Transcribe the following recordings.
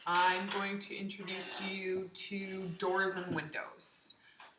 I'm going to introduce you to doors and windows.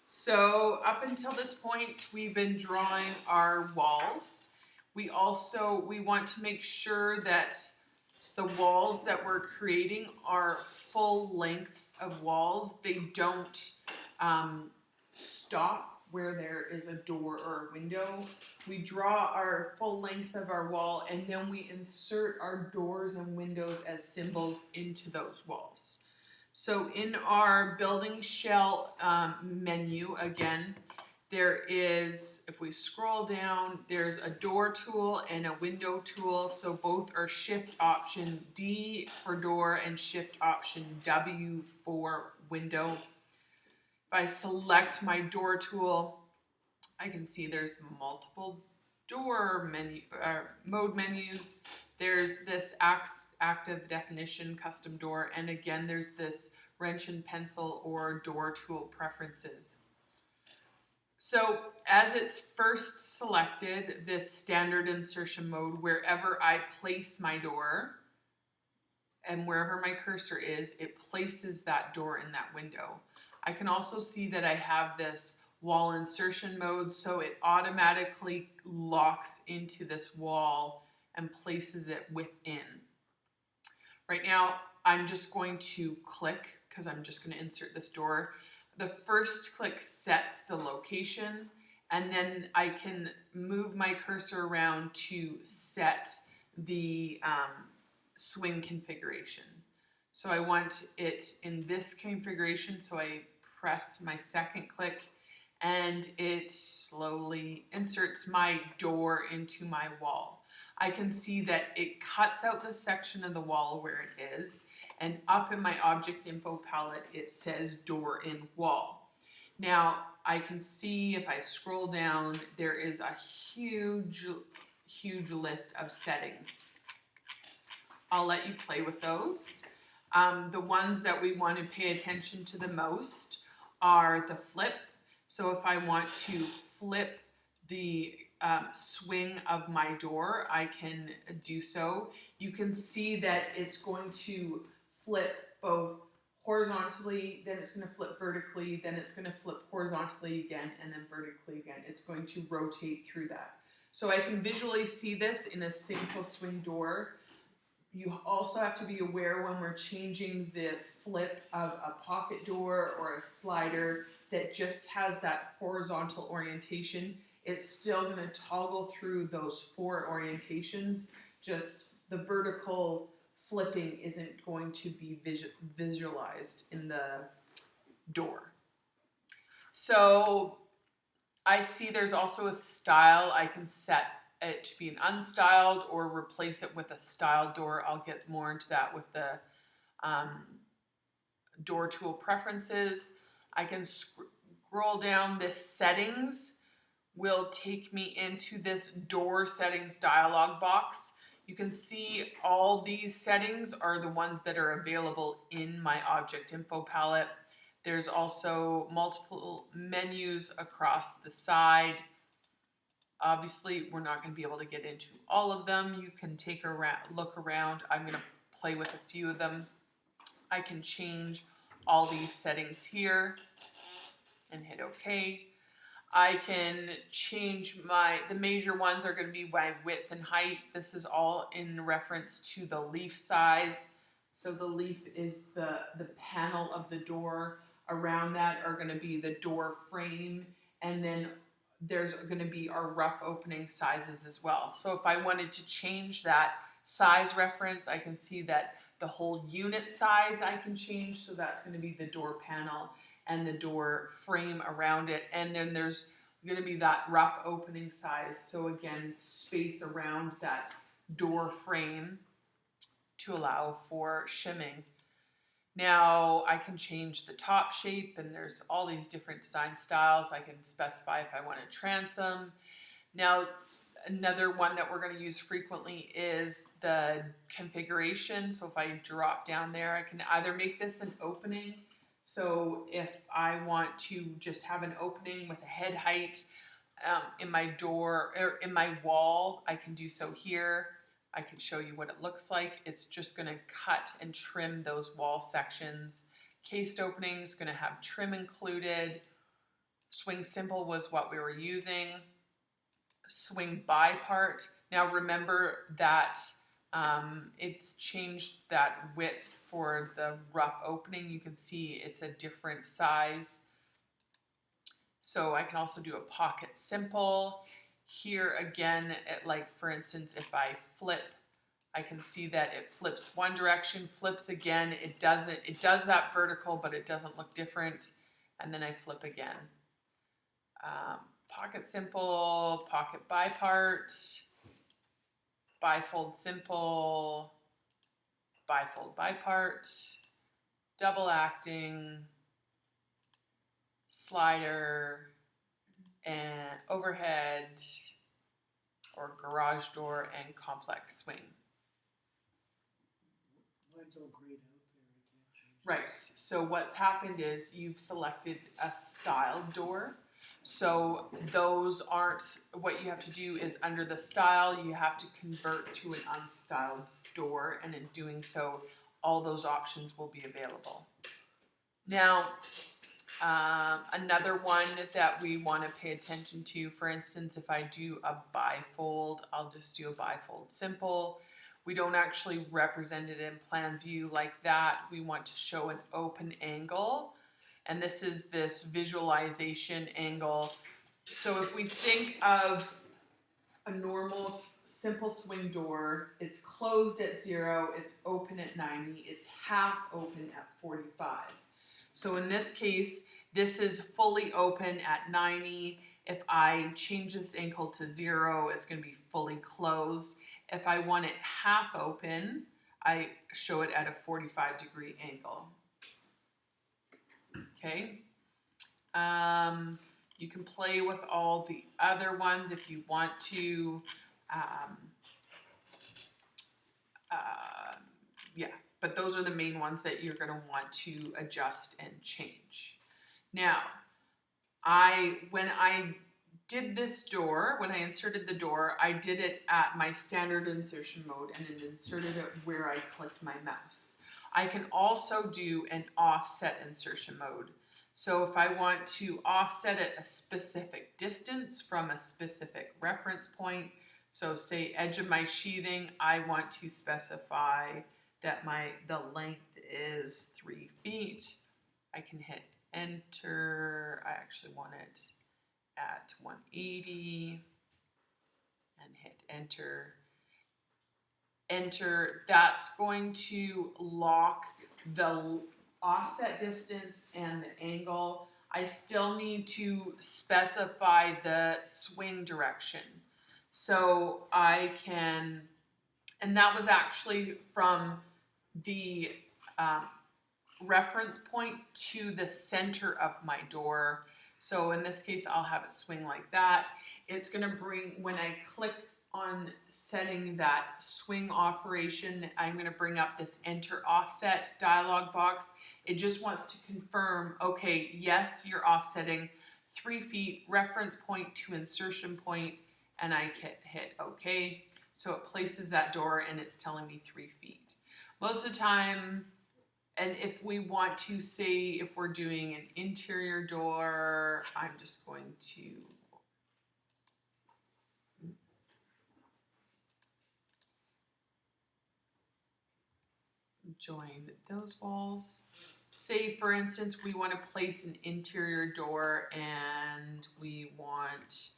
So up until this point, we've been drawing our walls. We want to make sure that the walls that we're creating are full lengths of walls. They don't stop where there is a door or a window. We draw our full length of our wall and then we insert our doors and windows as symbols into those walls. So in our building shell menu, again, there is, if we scroll down, there's a door tool and a window tool. So both are Shift Option D for door and Shift Option W for window. If I select my door tool, I can see there's multiple door mode menus. There's this active definition custom door, and again there's this wrench and pencil or door tool preferences. So as it's first selected, this standard insertion mode, wherever I place my door and wherever my cursor is, it places that door in that window. I can also see that I have this wall insertion mode, so it automatically locks into this wall and places it within. Right now, I'm just going to click because I'm just going to insert this door. The first click sets the location, and then I can move my cursor around to set the swing configuration. So I want it in this configuration, so I press my second click and it slowly inserts my door into my wall. I can see that it cuts out the section of the wall where it is, and up in my object info palette it says door in wall. Now I can see if I scroll down, there is a huge list of settings. I'll let you play with those. The ones that we want to pay attention to the most are the flip. So if I want to flip the swing of my door, I can do so. You can see that it's going to flip both horizontally, then it's going to flip vertically, then it's going to flip horizontally again, and then vertically again. It's going to rotate through that. So I can visually see this in a simple swing door. You also have to be aware when we're changing the flip of a pocket door or a slider that just has that horizontal orientation. It's still going to toggle through those four orientations. Just the vertical flipping isn't going to be visualized in the door. So I see there's also a style. I can set it to be an unstyled or replace it with a styled door. I'll get more into that with the door tool preferences. I can scroll down. This settings will take me into this door settings dialog box. You can see all these settings are the ones that are available in my object info palette. There's also multiple menus across the side. Obviously, we're not going to be able to get into all of them. You can take a look around. I'm going to play with a few of them. I can change all these settings here and hit OK. I can change the major ones are going to be my width and height. This is all in reference to the leaf size. So the leaf is the panel of the door. Around that are going to be the door frame, and then there's going to be our rough opening sizes as well. So if I wanted to change that size reference, I can see that the whole unit size I can change. So that's going to be the door panel and the door frame around it. And then there's going to be that rough opening size. So again, space around that door frame to allow for shimming. Now I can change the top shape, and there's all these different design styles. I can specify if I want a transom. Now, another one that we're going to use frequently is the configuration. So if I drop down there, I can either make this an opening. So if I want to just have an opening with a head height in my door or in my wall, I can do so here. I can show you what it looks like. It's just going to cut and trim those wall sections. Cased opening is going to have trim included. Swing simple was what we were using. Swing by part. Now remember that it's changed that width for the rough opening. You can see it's a different size. So I can also do a pocket simple. Here again, like for instance, if I flip, I can see that it flips one direction, flips again. It does that vertical, but it doesn't look different. And then I flip again. Pocket simple, pocket by part, bifold simple, bifold by part, double acting, slider, and overhead or garage door and complex swing. Mine's all grayed out there. I can't change it. Right, so what's happened is you've selected a styled door. So those aren't, what you have to do is under the style, you have to convert to an unstyled door, and in doing so, all those options will be available. Now, another one that we want to pay attention to, for instance, if I do a bifold, I'll just do a bifold simple. We don't actually represent it in plan view like that. We want to show an open angle. And this is this visualization angle. So if we think of a normal simple swing door, it's closed at 0, it's open at 90, it's half open at 45. So in this case, this is fully open at 90. If I change this angle to 0, it's going to be fully closed. If I want it half open, I show it at a 45-degree angle. Okay. You can play with all the other ones if you want to. Yeah, but those are the main ones that you're going to want to adjust and change. Now, when I did this door, when I inserted the door, I did it at my standard insertion mode and it inserted it where I clicked my mouse. I can also do an offset insertion mode. So if I want to offset it a specific distance from a specific reference point, so say edge of my sheathing, I want to specify that the length is 3 feet. I can hit enter. I actually want it at 180 and hit enter. Enter, that's going to lock the offset distance and the angle. I still need to specify the swing direction. So I can, and that was actually from the reference point to the center of my door. So in this case, I'll have it swing like that. It's going to bring, when I click on setting that swing operation, I'm going to bring up this enter offset dialog box. It just wants to confirm, okay, yes, you're offsetting 3 feet reference point to insertion point, and I can hit okay. So it places that door and it's telling me 3 feet. Most of the time, and if we want to say, if we're doing an interior door, I'm just going to join those walls. Say, for instance, we want to place an interior door and we want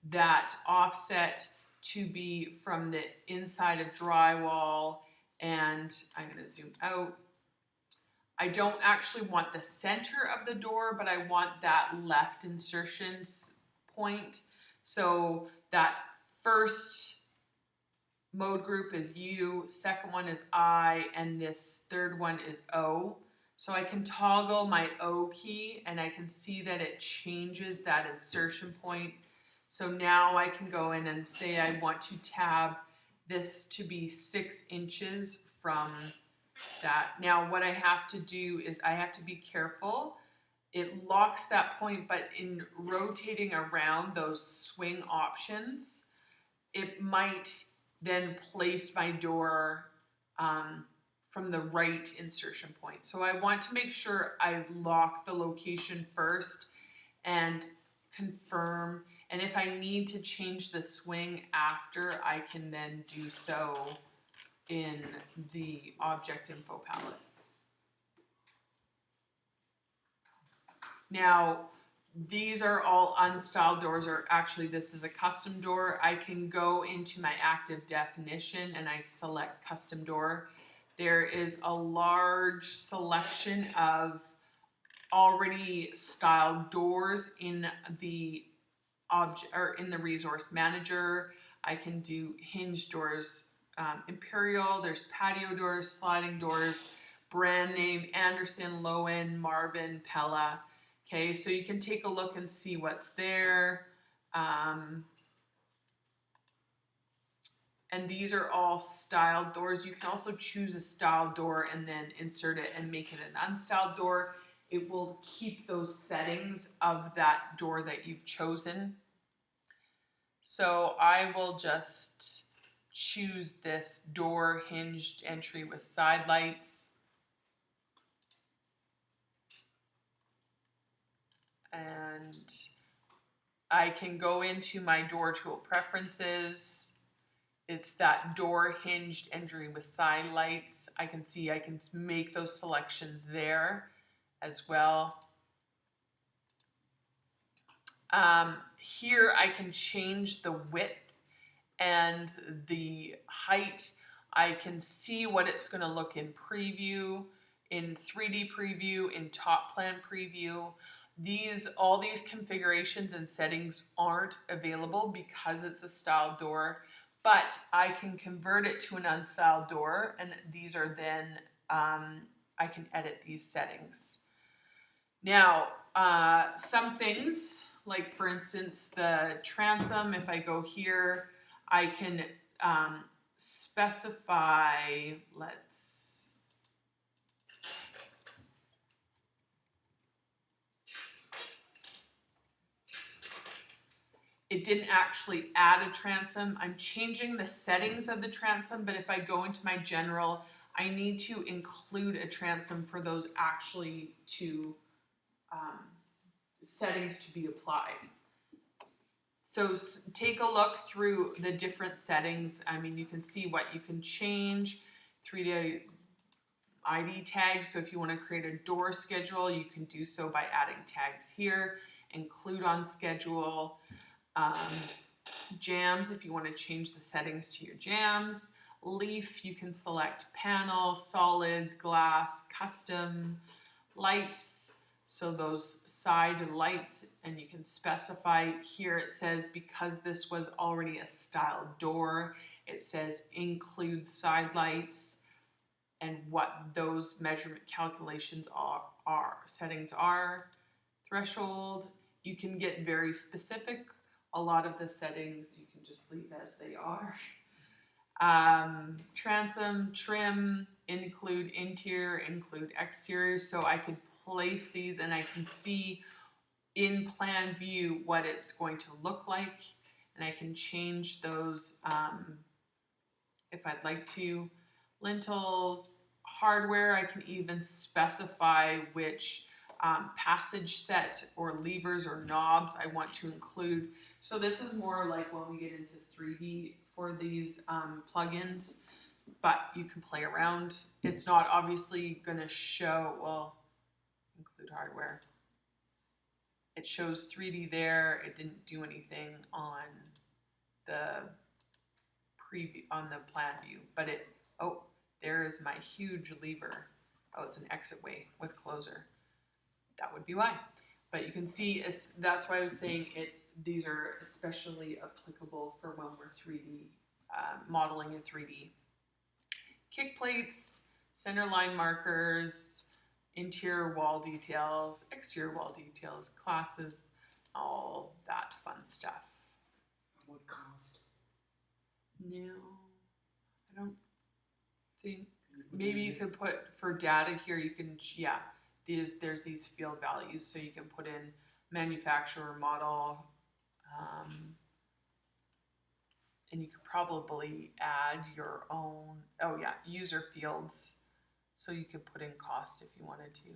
that offset to be from the inside of drywall, and I'm going to zoom out. I don't actually want the center of the door, but I want that left insertion point. So that first mode group is U, second one is I, and this third one is O. So I can toggle my O key and I can see that it changes that insertion point. So now I can go in and say I want to tab this to be 6 inches from that. Now what I have to do is I have to be careful. It locks that point, but in rotating around those swing options, it might then place my door from the right insertion point. So I want to make sure I lock the location first and confirm. And if I need to change the swing after, I can then do so in the object info palette. Now, these are all unstyled doors, or actually this is a custom door. I can go into my active definition and I select custom door. There is a large selection of already styled doors in the object or in the resource manager. I can do hinge doors, Imperial, there's patio doors, sliding doors, brand name, Anderson, Lowen, Marvin, Pella. Okay, so you can take a look and see what's there. And these are all styled doors. You can also choose a styled door and then insert it and make it an unstyled door. It will keep those settings of that door that you've chosen. So I will just choose this door hinged entry with side lights. And I can go into my door tool preferences. It's that door hinged entry with side lights. I can see I can make those selections there as well. Here I can change the width and the height. I can see what it's going to look in preview, in 3D preview, in top plan preview. All these configurations and settings aren't available because it's a styled door, but I can convert it to an unstyled door, and these are then, I can edit these settings. Now, some things, like for instance, the transom, if I go here, I can specify, it didn't actually add a transom. I'm changing the settings of the transom, but if I go into my general, I need to include a transom for those actually to settings to be applied. So take a look through the different settings. I mean, you can see what you can change. 3D ID tags. So if you want to create a door schedule, you can do so by adding tags here. Include on schedule. Jams, if you want to change the settings to your jams. Leaf, you can select panel, solid, glass, custom, lights. So those side lights, and you can specify here. It says because this was already a styled door, it says include side lights and what those measurement calculations are. Settings are. Threshold, you can get very specific. A lot of the settings you can just leave as they are. Transom, trim, include interior, include exterior. So I could place these and I can see in plan view what it's going to look like. And I can change those if I'd like to. Lintels, hardware, I can even specify which passage set or levers or knobs I want to include. So this is more like when we get into 3D for these plugins, but you can play around. It's not obviously going to show, well, include hardware. It shows 3D there. It didn't do anything on the preview, on the plan view, but it, oh, there is my huge lever. Oh, it's an exit way with closer. That would be why. But you can see, that's why I was saying it. These are especially applicable for when we're 3D, modeling in 3D. Kick plates, center line markers, interior wall details, exterior wall details, classes, all that fun stuff. What cost? No, I don't think. Maybe you could put for data here. You can, yeah. There's these field values, so you can put in manufacturer, model, and you could probably add your own, oh yeah, user fields. So you could put in cost if you wanted to.